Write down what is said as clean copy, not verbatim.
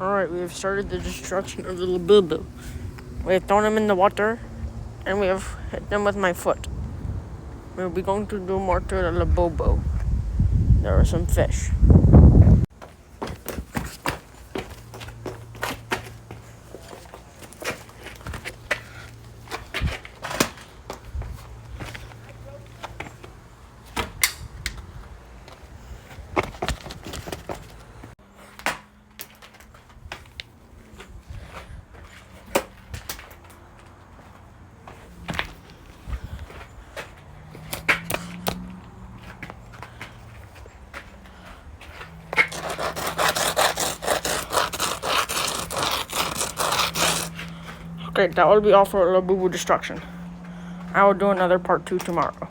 Alright, we have started the destruction of the Labubu. We have thrown him in the water, and we have hit them with my foot. We'll be going to do more to the Labubu. There are some fish. Okay, that will be all for Labubu destruction. I will do another part 2 tomorrow.